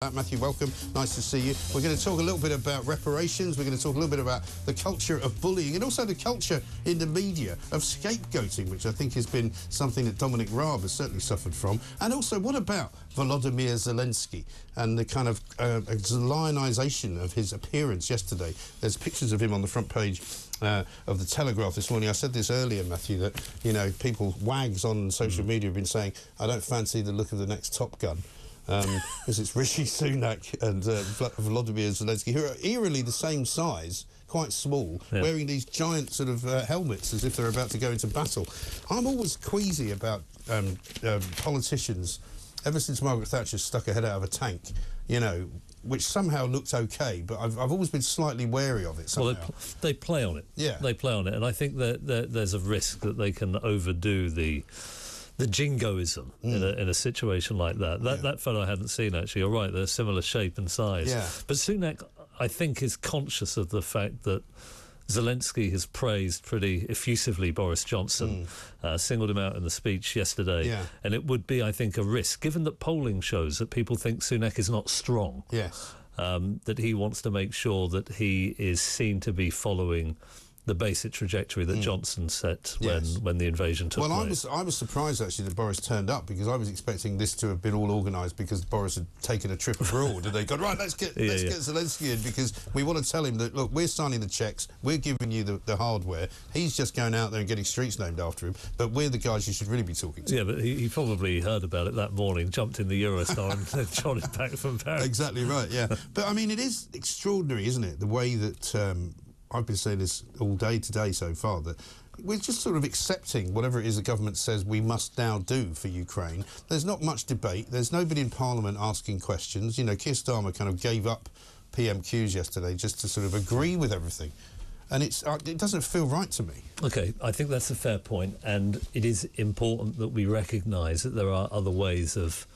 Matthew, welcome. Nice to see you. We're going to talk a little bit about reparations. We're going to talk a little bit about the culture of bullying and also the culture in the media of scapegoating, which I think has been something that Dominic Raab has certainly suffered from. And also, what about Volodymyr Zelensky and the kind of lionisation of his appearance yesterday? There's pictures of him on the front page of the Telegraph this morning. I said this earlier, Matthew, that, you know, wags on social media have been saying, I don't fancy the look of the next Top Gun. Because it's Rishi Sunak and Volodymyr Zelensky, who are eerily the same size, quite small, wearing these giant sort of helmets as if they're about to go into battle. I'm always queasy about politicians, ever since Margaret Thatcher stuck her head out of a tank, you know, which somehow looked OK, but I've always been slightly wary of it somehow. Well, they play on it. Yeah. They play on it, and I think that there's a risk that they can overdo the jingoism in a situation like that. That fellow I hadn't seen, actually. You're right, they're similar shape and size. Yeah. But Sunak, I think, is conscious of the fact that Zelensky has praised pretty effusively Boris Johnson, singled him out in the speech yesterday. Yeah. And it would be, I think, a risk, given that polling shows that people think Sunak is not strong. Yes. That he wants to make sure that he is seen to be following the basic trajectory that Johnson set when the invasion took place. Well, I was surprised, actually, that Boris turned up, because I was expecting this to have been all organised because Boris had taken a trip abroad and they gone, right, let's get Zelensky in, because we want to tell him that, look, we're signing the cheques, we're giving you the hardware, he's just going out there and getting streets named after him, but we're the guys you should really be talking to. Yeah, but he probably heard about it that morning, jumped in the Eurostar and then trotted back from Paris. Exactly right, yeah. But, I mean, it is extraordinary, isn't it, the way that... I've been saying this all day today so far, that we're just sort of accepting whatever it is the government says we must now do for Ukraine. There's not much debate. There's nobody in Parliament asking questions. You know, Keir Starmer kind of gave up PMQs yesterday just to sort of agree with everything. And it doesn't feel right to me. OK, I think that's a fair point, and it is important that we recognise that there are other ways of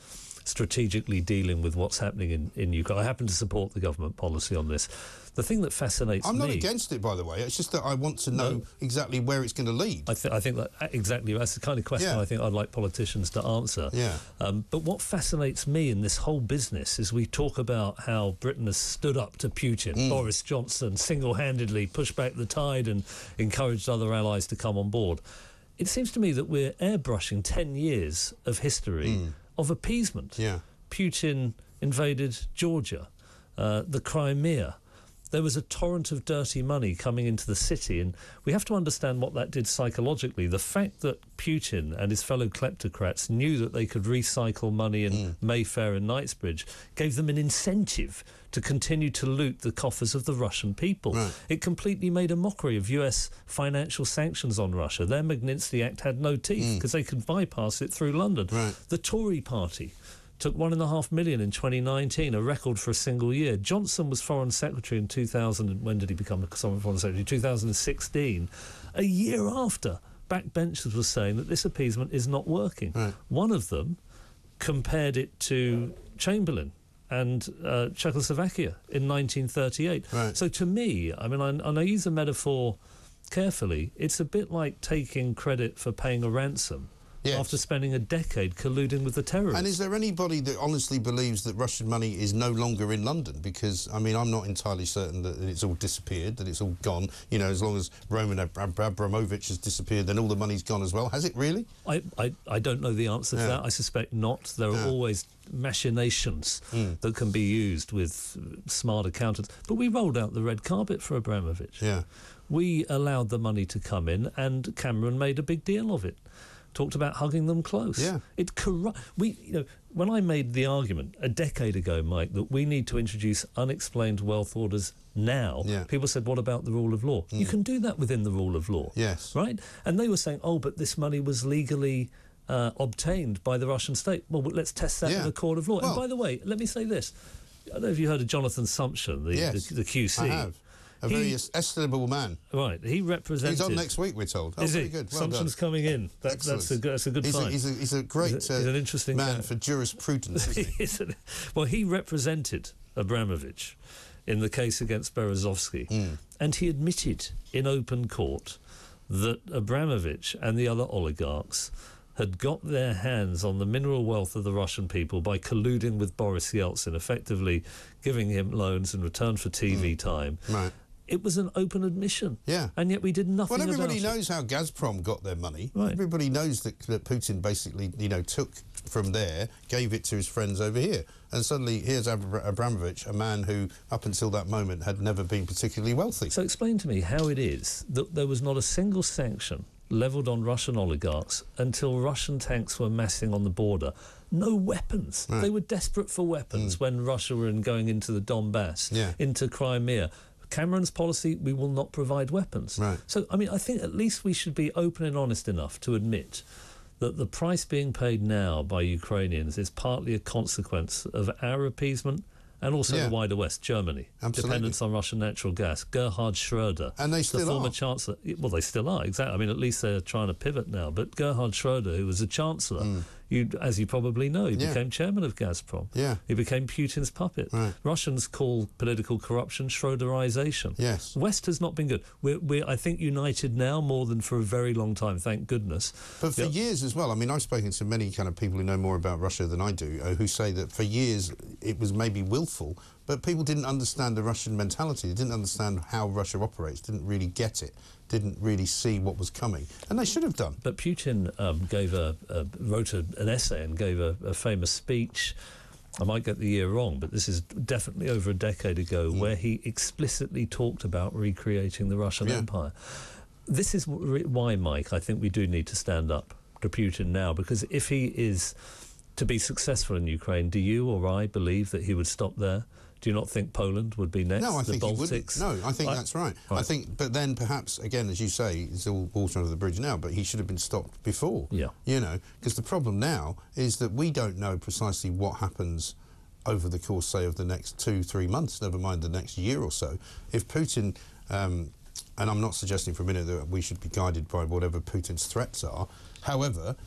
strategically dealing with what's happening in Ukraine. I happen to support the government policy on this. The thing that fascinates me... I'm not against it, by the way. It's just that I want to know exactly where it's going to lead. I think that exactly, that's the kind of question I think I'd like politicians to answer. Yeah. But what fascinates me in this whole business is we talk about how Britain has stood up to Putin. Boris Johnson single-handedly pushed back the tide and encouraged other allies to come on board. It seems to me that we're airbrushing 10 years of history of appeasement. Yeah. Putin invaded Georgia, the Crimea. There was a torrent of dirty money coming into the city, and we have to understand what that did psychologically. The fact that Putin and his fellow kleptocrats knew that they could recycle money in Mayfair and Knightsbridge gave them an incentive to continue to loot the coffers of the Russian people. Right. It completely made a mockery of US financial sanctions on Russia. Their Magnitsky Act had no teeth because they could bypass it through London. Right. The Tory party took $1.5 million in 2019, a record for a single year. Johnson was Foreign Secretary in 2000. When did he become Foreign Secretary? 2016. A year after, backbenchers were saying that this appeasement is not working. Right. One of them compared it to Chamberlain and Czechoslovakia in 1938. Right. So to me, I mean, and I use the metaphor carefully, it's a bit like taking credit for paying a ransom. Yes. After spending a decade colluding with the terrorists. And is there anybody that honestly believes that Russian money is no longer in London? Because, I mean, I'm not entirely certain that it's all disappeared, that it's all gone. You know, as long as Roman Abramovich has disappeared, then all the money's gone as well. Has it really? I don't know the answer to that. I suspect not. There are always machinations that can be used with smart accountants. But we rolled out the red carpet for Abramovich. Yeah. We allowed the money to come in, and Cameron made a big deal of it. Talked about hugging them close. Yeah. When I made the argument a decade ago, Mike, that we need to introduce unexplained wealth orders now, people said, what about the rule of law? You can do that within the rule of law. Yes. Right? And they were saying, oh, but this money was legally obtained by the Russian state. Well, let's test that in a court of law. Well, and by the way, let me say this. I don't know if you heard of Jonathan Sumption, the QC. I have. A very estimable man. Right, he represented... He's on next week, we're told. Is very he? good. Well Sumption's coming in. That's a good find. He's a great he's an interesting man for jurisprudence, isn't he? Well, he represented Abramovich in the case against Berezovsky, and he admitted in open court that Abramovich and the other oligarchs had got their hands on the mineral wealth of the Russian people by colluding with Boris Yeltsin, effectively giving him loans in return for TV time. Right. It was an open admission. Yeah. And yet we did nothing about it. Well, everybody knows how Gazprom got their money. Right. Everybody knows that Putin basically, took from there, gave it to his friends over here. And suddenly here's Abramovich, a man who, up until that moment, had never been particularly wealthy. So explain to me how it is that there was not a single sanction levelled on Russian oligarchs until Russian tanks were massing on the border. No weapons. Right. They were desperate for weapons when Russia were going into the Donbass, into Crimea. Cameron's policy, we will not provide weapons. Right. So, I mean, I think at least we should be open and honest enough to admit that the price being paid now by Ukrainians is partly a consequence of our appeasement and also the wider West, Germany. Absolutely. Dependence on Russian natural gas. Gerhard Schröder. And they still the former are. Chancellor. Well, they still are, exactly. I mean, at least they're trying to pivot now. But Gerhard Schröder, who was a Chancellor, as you probably know, he became chairman of Gazprom. Yeah. He became Putin's puppet. Right. Russians call political corruption Schröderization. Yes. West has not been good. We're I think, united now more than for a very long time, thank goodness. But for years as well, I mean, I've spoken to many kind of people who know more about Russia than I do, who say that for years it was maybe willful, but people didn't understand the Russian mentality. They didn't understand how Russia operates, didn't really get it, didn't really see what was coming. And they should have done. But Putin wrote an essay and gave a famous speech. I might get the year wrong, but this is definitely over a decade ago, where he explicitly talked about recreating the Russian Empire. This is why, Mike, I think we do need to stand up to Putin now, because if he is to be successful in Ukraine, do you or I believe that he would stop there? Do you not think Poland would be next? No, I think the he Baltics? wouldn't. No, I think that's right. I think, but then perhaps, again, as you say, it's all water under the bridge now, but he should have been stopped before. Yeah. Because the problem now is that we don't know precisely what happens over the course, say, of the next 2-3 months, never mind the next year or so. If Putin, and I'm not suggesting for a minute that we should be guided by whatever Putin's threats are, however,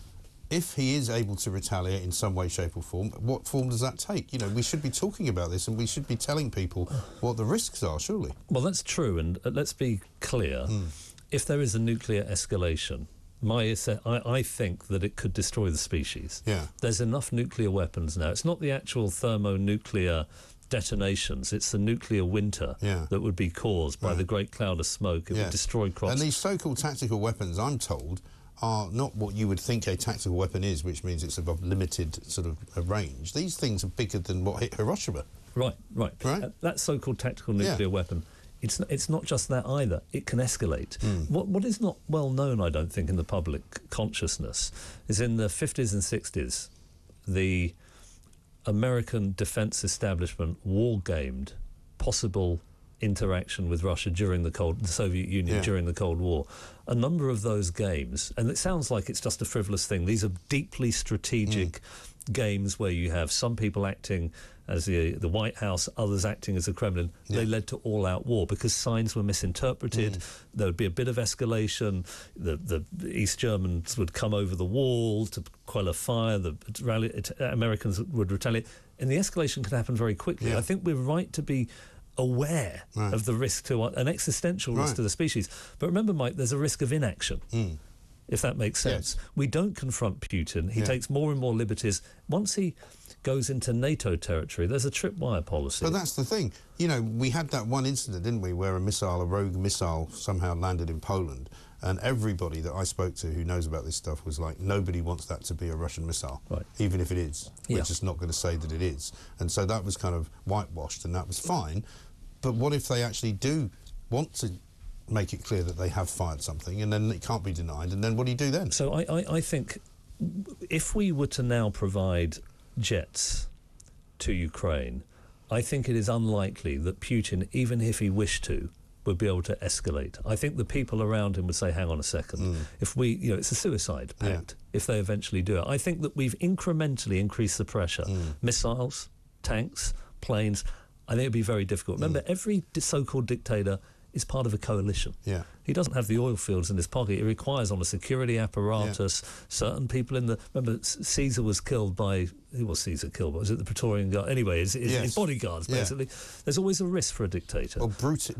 if he is able to retaliate in some way, shape or form, what form does that take? We should be talking about this and we should be telling people what the risks are, surely. Well, that's true, and let's be clear. If there is a nuclear escalation, I think that it could destroy the species. Yeah. There's enough nuclear weapons now. It's not the actual thermonuclear detonations, it's the nuclear winter that would be caused by the great cloud of smoke. It would destroy crops. And these so-called tactical weapons, I'm told, are not what you would think a tactical weapon is, which means it's above limited sort of a range. These things are bigger than what hit Hiroshima. Right. That so-called tactical nuclear weapon, it's not just that either. It can escalate. What is not well known, I don't think, in the public consciousness is in the 50s and 60s, the American defence establishment war-gamed possible interaction with Russia during the Soviet Union during the Cold War. A number of those games, and it sounds like it's just a frivolous thing, these are deeply strategic games where you have some people acting as the White House, others acting as the Kremlin. They led to all-out war because signs were misinterpreted. There would be a bit of escalation. The East Germans would come over the wall to quell a fire. The Americans would retaliate. And the escalation could happen very quickly. I think we're right to be aware of the risk to an existential risk to the species. But remember, Mike, there's a risk of inaction, if that makes sense. We don't confront Putin. He takes more and more liberties. Once he goes into NATO territory, there's a tripwire policy. But that's the thing. We had that one incident, didn't we, where a rogue missile somehow landed in Poland, and everybody that I spoke to who knows about this stuff was like, nobody wants that to be a Russian missile, even if it is. We're just not going to say that it is. And so that was kind of whitewashed, and that was fine. But what if they actually do want to make it clear that they have fired something, and then it can't be denied, and then what do you do then? So I think if we were to now provide jets to Ukraine, I think it is unlikely that Putin, even if he wished to, would be able to escalate. I think the people around him would say, hang on a second, if we, it's a suicide pact if they eventually do it. I think that we've incrementally increased the pressure. Missiles, tanks, planes, I think it'd be very difficult. Remember, every so-called dictator is part of a coalition. He doesn't have the oil fields in his pocket. He requires on a security apparatus, certain people in the... Remember, Caesar was killed by... Who was Caesar killed by? Was it the Praetorian Guard? Anyway, his bodyguards, basically. There's always a risk for a dictator. Well, Brutus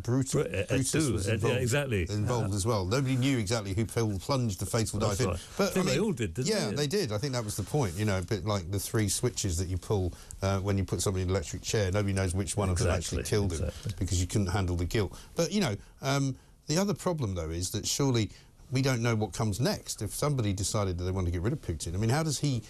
was involved as well. Nobody knew exactly who plunged the fatal dive in. Right. But I think they all did, didn't they? Yeah, they did. I think that was the point. You know, a bit like the 3 switches that you pull when you put somebody in an electric chair. Nobody knows which one of them actually killed him because you couldn't handle the guilt. But, you know, the other problem, though, is that surely we don't know what comes next. If somebody decided that they want to get rid of Putin, I mean, how does he,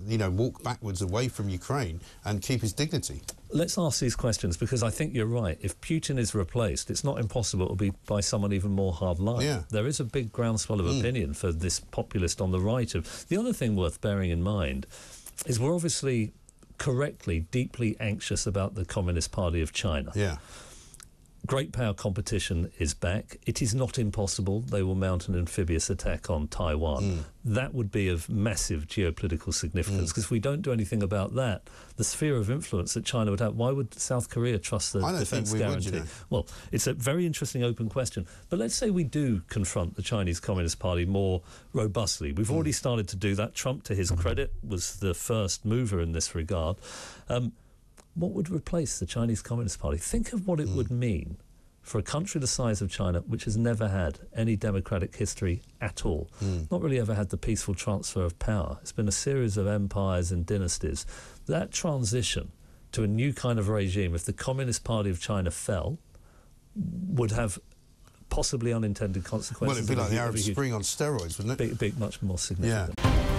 you know, walk backwards away from Ukraine and keep his dignity? Let's ask these questions, because I think you're right. If Putin is replaced, it's not impossible it'll be by someone even more hardline. Yeah. There is a big groundswell of opinion for this populist on the right. The other thing worth bearing in mind is we're obviously correctly deeply anxious about the Communist Party of China. Yeah. Great power competition is back. It is not impossible they will mount an amphibious attack on Taiwan. That would be of massive geopolitical significance, because if we don't do anything about that, the sphere of influence that China would have, why would South Korea trust the defence guarantee? Would, you know. Well, it's a very interesting open question. But let's say we do confront the Chinese Communist Party more robustly. We've already started to do that. Trump, to his credit, was the first mover in this regard. What would replace the Chinese Communist Party? Think of what it would mean for a country the size of China, which has never had any democratic history at all, not really ever had the peaceful transfer of power. It's been a series of empires and dynasties. That transition to a new kind of regime, if the Communist Party of China fell, would have possibly unintended consequences. Well, it'd be like the Arab Spring on steroids, wouldn't it? Big, much more significant. Yeah.